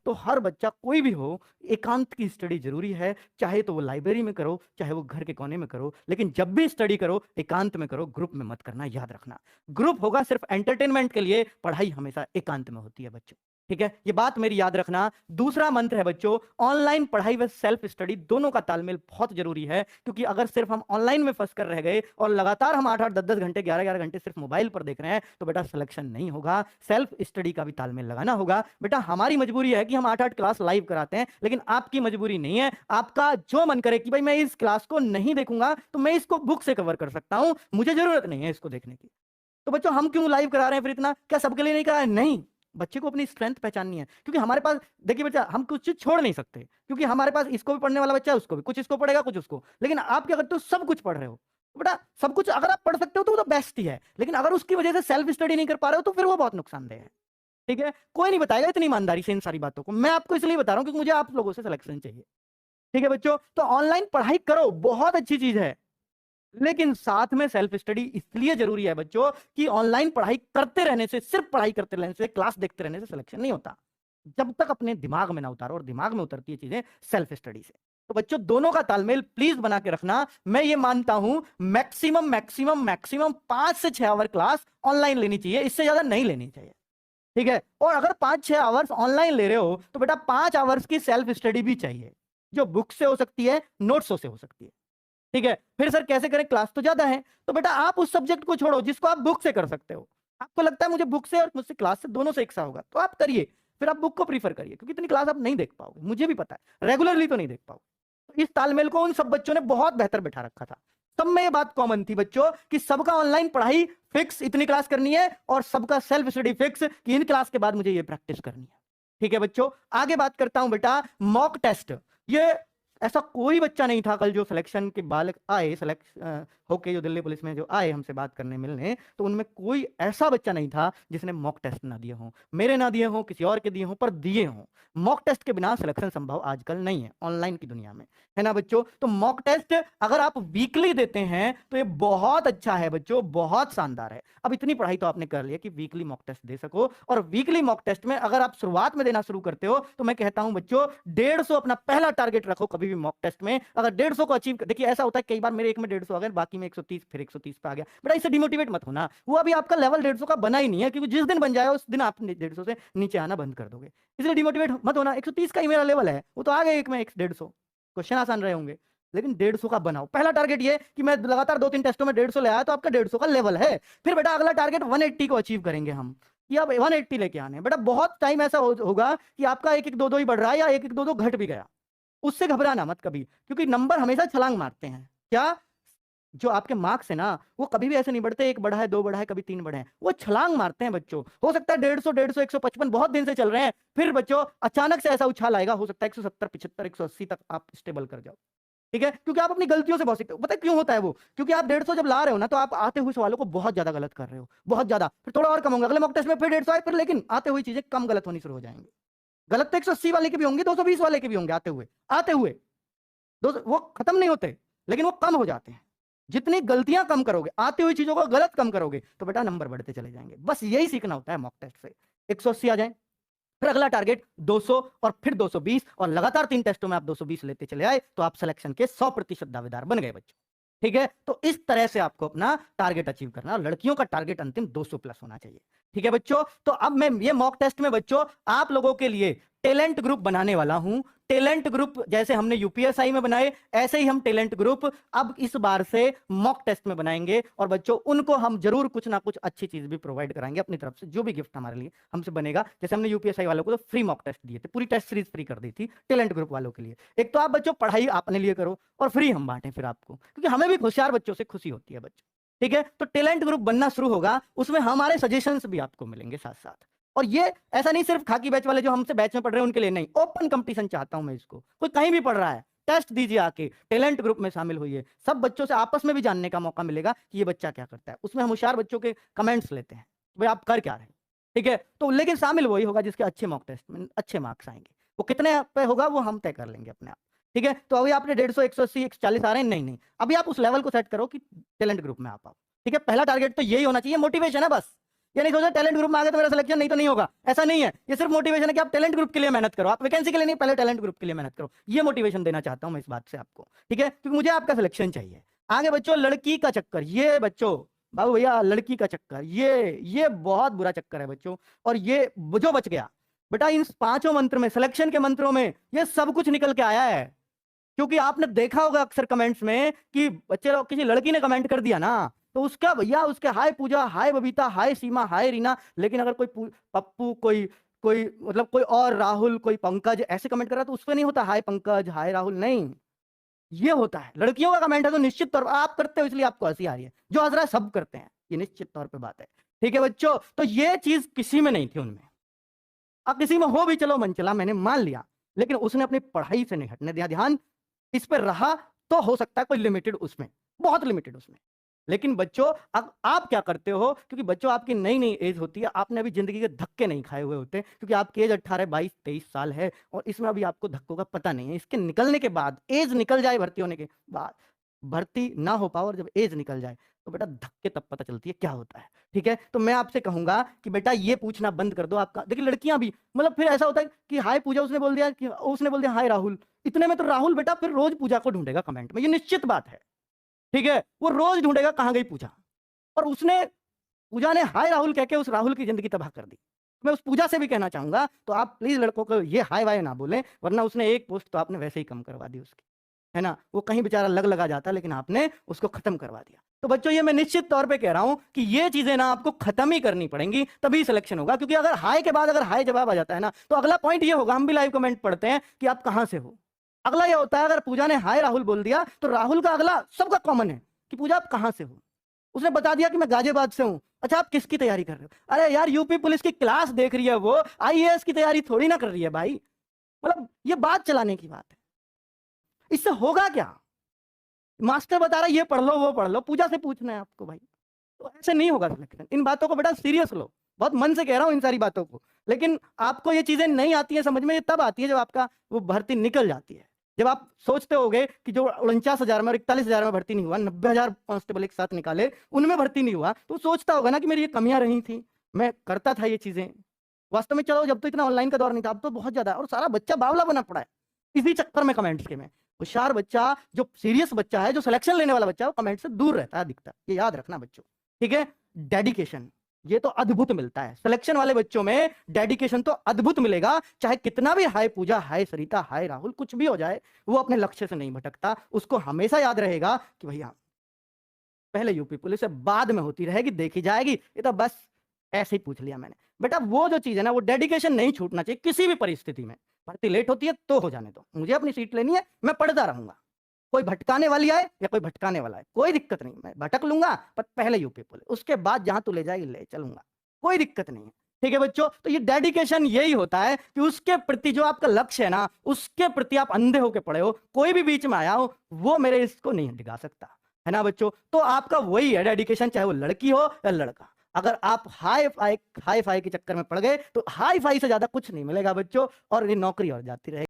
तो हर बच्चा कोई भी हो, एकांत की स्टडी जरूरी है। चाहे तो वो लाइब्रेरी में करो, चाहे वो घर के कोने में करो, लेकिन जब भी स्टडी करो एकांत में करो, ग्रुप में मत करना, याद रखना। ग्रुप होगा सिर्फ एंटरटेनमेंट के लिए, पढ़ाई हमेशा एकांत में होती है बच्चों। ठीक है, ये बात मेरी याद रखना। दूसरा मंत्र है बच्चों, ऑनलाइन पढ़ाई व सेल्फ स्टडी दोनों का तालमेल बहुत जरूरी है, क्योंकि अगर सिर्फ हम ऑनलाइन में फंस कर रह गए और लगातार हम 8-8 10-10 घंटे 11-11 घंटे सिर्फ मोबाइल पर देख रहे हैं तो बेटा सिलेक्शन नहीं होगा। सेल्फ स्टडी का भी तालमेल लगाना होगा। बेटा हमारी मजबूरी है कि हम 8-8 क्लास लाइव कराते हैं, लेकिन आपकी मजबूरी नहीं है। आपका जो मन करे कि भाई मैं इस क्लास को नहीं देखूंगा तो मैं इसको बुक से कवर कर सकता हूं, मुझे जरूरत नहीं है इसको देखने की। तो बच्चों हम क्यों लाइव करा रहे हैं फिर इतना? क्या सबके लिए नहीं करा है? नहीं, बच्चे को अपनी स्ट्रेंथ पहचाननी है। क्योंकि हमारे पास देखिए बच्चा, हम कुछ चीज छोड़ नहीं सकते, क्योंकि हमारे पास इसको भी पढ़ने वाला बच्चा है, उसको भी कुछ इसको पढ़ेगा कुछ उसको। लेकिन आप क्या करते हो, सब कुछ पढ़ रहे हो। तो बेटा सब कुछ अगर आप पढ़ सकते हो तो वो तो बेस्ट ही है, लेकिन अगर उसकी वजह से सेल्फ स्टडी नहीं कर पा रहे हो तो फिर वो बहुत नुकसानदेह है। ठीक है, कोई नहीं बताएगा इतनी ईमानदारी से इन सारी बातों को, मैं आपको इसलिए बता रहा हूं क्योंकि मुझे आप लोगों से सिलेक्शन चाहिए। ठीक है बच्चों, तो ऑनलाइन पढ़ाई करो, बहुत अच्छी चीज है, लेकिन साथ में सेल्फ स्टडी इसलिए जरूरी है बच्चों कि ऑनलाइन पढ़ाई करते रहने से, सिर्फ पढ़ाई करते रहने से, क्लास देखते रहने से सिलेक्शन नहीं होता, जब तक अपने दिमाग में ना उतारो, और दिमाग में उतरती है चीजें सेल्फ स्टडी से। तो बच्चों दोनों का तालमेल प्लीज बना के रखना। मैं ये मानता हूं मैक्सिमम मैक्सिमम मैक्सिमम 5 से 6 आवर क्लास ऑनलाइन लेनी चाहिए, इससे ज्यादा नहीं लेनी चाहिए। ठीक है, और अगर 5-6 आवर्स ऑनलाइन ले रहे हो तो बेटा 5 आवर्स की सेल्फ स्टडी भी चाहिए, जो बुक से हो सकती है, नोट्सों से हो सकती है। ठीक है, फिर सर कैसे करें, क्लास तो ज्यादा है। तो बेटा आप उस सब्जेक्ट को छोड़ो जिसको आप बुक से कर सकते हो। आपको लगता है मुझे बुक से और मुझसे क्लास से दोनों से एक सा होगा, तो आप करिए, फिर आप बुक को प्रीफर करिए, क्योंकि इतनी क्लास आप नहीं देख पाओगे, मुझे भी पता है, रेगुलरली तो नहीं देख पाओगे। तो इस तालमेल को उन सब बच्चों ने बहुत बेहतर बैठा रखा था। सब में ये बात कॉमन थी बच्चों कि सबका ऑनलाइन पढ़ाई फिक्स, इतनी क्लास करनी है, और सबका सेल्फ स्टडी फिक्स कि इन क्लास के बाद मुझे ये प्रैक्टिस करनी है। ठीक है बच्चों, आगे बात करता हूं बेटा मॉक टेस्ट। ये ऐसा कोई बच्चा नहीं था कल जो सिलेक्शन के बालक आए, सेलेक्ट होके जो दिल्ली पुलिस में जो आए हमसे बात करने मिलने, तो उनमें कोई ऐसा बच्चा नहीं था जिसने मॉक टेस्ट ना दिए हों, मेरे ना दिए हों, किसी और के दिए हों, पर दिए हों। मॉक टेस्ट के बिना सिलेक्शन संभव आजकल नहीं है ऑनलाइन की दुनिया में, है ना बच्चों? तो मॉक टेस्ट अगर आप वीकली देते हैं तो ये बहुत अच्छा है बच्चों, बहुत शानदार है। अब इतनी पढ़ाई तो आपने कर लिया कि वीकली मॉक टेस्ट दे सको, और वीकली मॉक टेस्ट में अगर आप शुरुआत में देना शुरू करते हो तो मैं कहता हूं बच्चों 150 अपना पहला टारगेट रखो कभी भी मॉक टेस्ट में। अगर 150 को अचीव, देखिए ऐसा होता है कई बार मेरे एक में 150 आ गया, बाकी में 130, फिर 130 पे आ गया, बेटा इससे डिमोटिवेट मत होना, वो अभी आपका लेवल 150 का बना ही नहीं है, क्योंकि जिस दिन बन जाए उस दिन आप 150 से नीचे आना बंद कर दोगे, इसलिए डिमोटिवेट मत होना। 130 का ही मेरा लेवल है, वो तो आ गया एक में 150, क्वेश्चन आसान रहे होंगे, लेकिन 150 का बनाओ। पहला टारगेट ये कि मैं लगातार 2-3 टेस्टों में 150 ले आया तो आपका 150 का लेवल है। फिर बेटा अगला टारगेट 180 को अचीव करेंगे हम, कि अब 180 लेके आने बेटा। बहुत टाइम ऐसा होगा कि आपका 1-1 2-2 ही बढ़ रहा है, या 1-1 2-2 घट भी गया, उससे घबराना मत कभी, क्योंकि नंबर हमेशा छलांग मारते हैं। क्या, जो आपके मार्क्स है ना, वो कभी भी ऐसे नहीं बढ़ते 1 बढ़ा है 2 बढ़ा है कभी 3 बढ़े हैं, वो छलांग मारते हैं बच्चों। हो सकता है 150 155 बहुत दिन से चल रहे हैं, फिर बच्चों अचानक से ऐसा उछाल आएगा, हो सकता है 170 75 180 तक आप स्टेबल कर जाओ। ठीक है, क्योंकि आप अपनी गलतियों से बहुत सीखते हो। पता है क्यों होता है वो? क्योंकि आप 150 जब ला रहे हो ना, तो आप आते हुए सवालों को बहुत ज्यादा गलत कर रहे हो, बहुत ज्यादा। फिर थोड़ा और कम होंगे, अगले मॉक टेस्ट में फिर 150 आए, फिर लेकिन आते हुए चीजें कम गलत होनी शुरू हो जाएंगी। गलत तो 180 वाले के भी होंगे, 220 वाले के भी होंगे, आते हुए वो खत्म नहीं होते, लेकिन वो कम हो जाते हैं। जितनी गलतियां कम करोगे, आती हुई चीजों को गलत कम करोगे, तो बेटा नंबर बढ़ते चले जाएंगे। बस यही सीखना होता है मॉक टेस्ट से। 180 आ जाए, फिर अगला टारगेट 200, और फिर 220, और लगातार 3 टेस्टों में आप 220 लेते चले आए, तो आप सिलेक्शन के 100% दावेदार बन गए बच्चों। ठीक है, तो इस तरह से आपको अपना टारगेट अचीव करना। लड़कियों का टारगेट अंतिम 200 प्लस होना चाहिए। ठीक है बच्चों, तो अब मैं ये मॉक टेस्ट में बच्चों आप लोगों के लिए टैलेंट ग्रुप बनाने वाला हूं। टैलेंट ग्रुप जैसे हमने यूपीएसआई में बनाए, ऐसे ही हम टैलेंट ग्रुप अब इस बार से मॉक टेस्ट में बनाएंगे, और बच्चों उनको हम जरूर कुछ ना कुछ अच्छी चीज भी प्रोवाइड कराएंगे अपनी तरफ से, जो भी गिफ्ट हमारे लिए हमसे बनेगा। जैसे हमने यूपीएसआई वालों को तो फ्री मॉक टेस्ट दिए थे, पूरी टेस्ट सीरीज फ्री कर दी थी टैलेंट ग्रुप वालों के लिए। एक तो आप बच्चों पढ़ाई अपने लिए करो, और फ्री हम बांटें फिर आपको, क्योंकि हमें भी होशियार बच्चों से खुशी होती है बच्चों। ठीक है, तो टैलेंट ग्रुप बनना शुरू होगा, उसमें हमारे सजेशंस भी आपको मिलेंगे साथ साथ। और ये ऐसा नहीं सिर्फ खाकी बैच वाले जो हमसे बैच में पढ़ रहे हैं उनके लिए, नहीं, ओपन कंपटीशन चाहता हूं मैं इसको। कोई कहीं भी पढ़ रहा है, टेस्ट दीजिए, आके टैलेंट ग्रुप में शामिल होइए। सब बच्चों से आपस में भी जानने का मौका मिलेगा कि ये बच्चा क्या करता है। उसमें हम होशियार बच्चों के कमेंट्स लेते हैं, भाई आप कर क्या रहे हैं। ठीक है, तो लेकिन शामिल वही होगा जिसके अच्छे मॉक टेस्ट में अच्छे मार्क्स आएंगे। वो कितने पे होगा वो हम तय कर लेंगे अपने आप। ठीक है, तो अभी आपने 150 180 140 आ रहे हैं, नहीं नहीं, अभी आप उस लेवल को सेट करो कि टैलेंट ग्रुप में आप आओ। ठीक है, पहला टारगेट तो यही होना चाहिए, मोटिवेशन है बस। ये नहीं सोचा टैलेंट ग्रुप में आ गया तो मेरा सिलेक्शन नहीं तो नहीं होगा, ऐसा नहीं है। ये सिर्फ मोटिवेशन है कि आप टैलेंट ग्रुप के लिए मेहनत करो, आप वैकेंसी के लिए नहीं, पहले टैलेंट ग्रुप के लिए मेहनत करो। ये मोटिवेशन देना चाहता हूं मैं इस बात से आपको, ठीक है, क्योंकि मुझे आपका सिलेक्शन चाहिए। आगे बच्चों, लड़की का चक्कर, ये बच्चों बाबू भैया लड़की का चक्कर, ये बहुत बुरा चक्कर है बच्चों। और ये जो बच गया बेटा, इन 5 मंत्र में, सिलेक्शन के मंत्रों में ये सब कुछ निकल के आया है। क्योंकि आपने देखा होगा अक्सर कमेंट्स में कि बच्चे लोग, किसी लड़की ने कमेंट कर दिया ना, तो उसका भैया, उसके हाय पूजा, हाय बबीता, हाय सीमा, हाय रीना, लेकिन अगर कोई पप्पू, कोई कोई मतलब कोई और राहुल, कोई पंकज ऐसे कमेंट कर रहा, तो उस पर नहीं होता हाय पंकज, हाय राहुल, नहीं, ये होता है लड़कियों का कमेंट है तो निश्चित तौर पर आप करते हो, इसलिए आपको हंसी आ रही है। जो हंस रहा है सब करते हैं, ये निश्चित तौर पर बात है, ठीक है बच्चों। तो ये चीज किसी में नहीं थी उनमें। अब किसी में हो भी, चलो मन चला, मैंने मान लिया, लेकिन उसने अपनी पढ़ाई से नहीं हटने दिया, ध्यान इस पर रहा, तो हो सकता है कोई लिमिटेड उसमें, बहुत लिमिटेड उसमें। लेकिन बच्चों अब आप क्या करते हो, क्योंकि बच्चों आपकी नई नई एज होती है, आपने अभी जिंदगी के धक्के नहीं खाए हुए होते, क्योंकि आपकी एज 18, 22, 23 साल है, और इसमें अभी आपको धक्कों का पता नहीं है। इसके निकलने के बाद, एज निकल जाए भर्ती होने के बाद, भर्ती ना हो पाओ और जब एज निकल जाए तो बेटा धक्के तब पता चलती है क्या होता है, ठीक है। तो मैं आपसे कहूंगा कि बेटा ये पूछना बंद कर दो। आपका देखिए लड़कियां भी, मतलब फिर ऐसा होता है कि हाय पूजा उसने बोल दिया, कि उसने बोल दिया हाय राहुल, इतने में तो राहुल बेटा फिर रोज पूजा को ढूंढेगा कमेंट में, ये निश्चित बात है, ठीक है। वो रोज ढूंढेगा कहां गई पूजा, और उसने, पूजा ने हाय राहुल कह के उस राहुल की जिंदगी तबाह कर दी। मैं उस पूजा से भी कहना चाहूंगा, तो आप प्लीज लड़कों को ये हाय वाय ना बोलें, वरना उसने एक पोस्ट तो आपने वैसे ही कम करवा दी उसकी, है ना, वो कहीं बेचारा लग लगा जाता, लेकिन आपने उसको खत्म करवा दिया। तो बच्चों ये मैं निश्चित तौर पे कह रहा हूं कि ये चीजें ना आपको खत्म ही करनी पड़ेंगी, तभी सिलेक्शन होगा। क्योंकि अगर हाय के बाद अगर हाय जवाब आ जाता है ना, तो अगला पॉइंट ये होगा, हम भी लाइव कमेंट पढ़ते हैं कि आप कहां से हो। अगला ये होता है, अगर पूजा ने हाय राहुल बोल दिया, तो राहुल का अगला सबका कॉमन है कि पूजा आप कहां से हो। उसने बता दिया कि मैं गाजियाबाद से हूं, अच्छा आप किसकी तैयारी कर रहे हो, अरे यार यूपी पुलिस की क्लास देख रही है, वो आईएएस की तैयारी थोड़ी ना कर रही है भाई। मतलब ये बात चलाने की बात है, इससे होगा क्या। मास्टर बता रहा है ये पढ़ लो वो पढ़ लो, पूजा से पूछना है आपको भाई, तो ऐसे नहीं होगा सिलेक्शन। इन बातों को बेटा सीरियस लो, बहुत मन से कह रहा हूं इन सारी बातों को, लेकिन आपको ये चीजें नहीं आती है समझ में, ये तब आती है जब आपका वो भर्ती निकल जाती है। जब आप सोचते होगे कि जो 49,000 में और 41,000 में भर्ती नहीं हुआ, 90,000 कांस्टेबल एक साथ निकाले, उनमें भर्ती नहीं हुआ, तो सोचता होगा ना कि मेरी ये कमियां रही थी, मैं करता था ये चीजें। वास्तव में चलो जब तो इतना ऑनलाइन का दौर नहीं था, अब तो बहुत ज्यादा, और सारा बच्चा बावला बना पड़ा है इसी चक्कर में कमेंट्स के में। होशियार बच्चा, जो सीरियस बच्चा है, जो सिलेक्शन लेने वाला बच्चा है, वो कमेंट से दूर रहता है अधिकतर, ये याद रखना बच्चों, ठीक है। डेडिकेशन ये तो अद्भुत मिलता है सिलेक्शन वाले बच्चों में, डेडिकेशन तो अद्भुत मिलेगा, चाहे कितना भी हाय पूजा, हाय सरिता, हाय राहुल कुछ भी हो जाए, वो अपने लक्ष्य से नहीं भटकता। उसको हमेशा याद रहेगा कि भैया पहले यूपी पुलिस से बाद में होती रहेगी, देखी जाएगी, ये तो बस ऐसे ही पूछ लिया मैंने। बेटा वो जो चीज है ना, वो डेडिकेशन नहीं छूटना चाहिए किसी भी परिस्थिति में। भर्ती लेट होती है तो हो जाने दो, मुझे अपनी सीट लेनी है, मैं पढ़ता रहूंगा, कोई भटकाने वाली आए या कोई भटकाने वाला है, कोई दिक्कत नहीं, मैं भटक लूंगा, पर पहले यूपी पुलिस, उसके बाद जहां तू ले जाएगी ले चलूंगा, कोई दिक्कत नहीं है, ठीक है बच्चों। तो ये डेडिकेशन यही होता है कि उसके प्रति जो आपका लक्ष्य है ना, उसके प्रति आप अंधे होके पड़े हो, कोई भी बीच में आया हो वो मेरे इसको नहीं डिगा सकता, है ना बच्चों। तो आपका वही है डेडिकेशन, चाहे वो लड़की हो या लड़का। अगर आप हाई फाई के चक्कर में पड़ गए तो हाई फाई से ज्यादा कुछ नहीं मिलेगा बच्चों, और ये नौकरी और जाती रहेगी।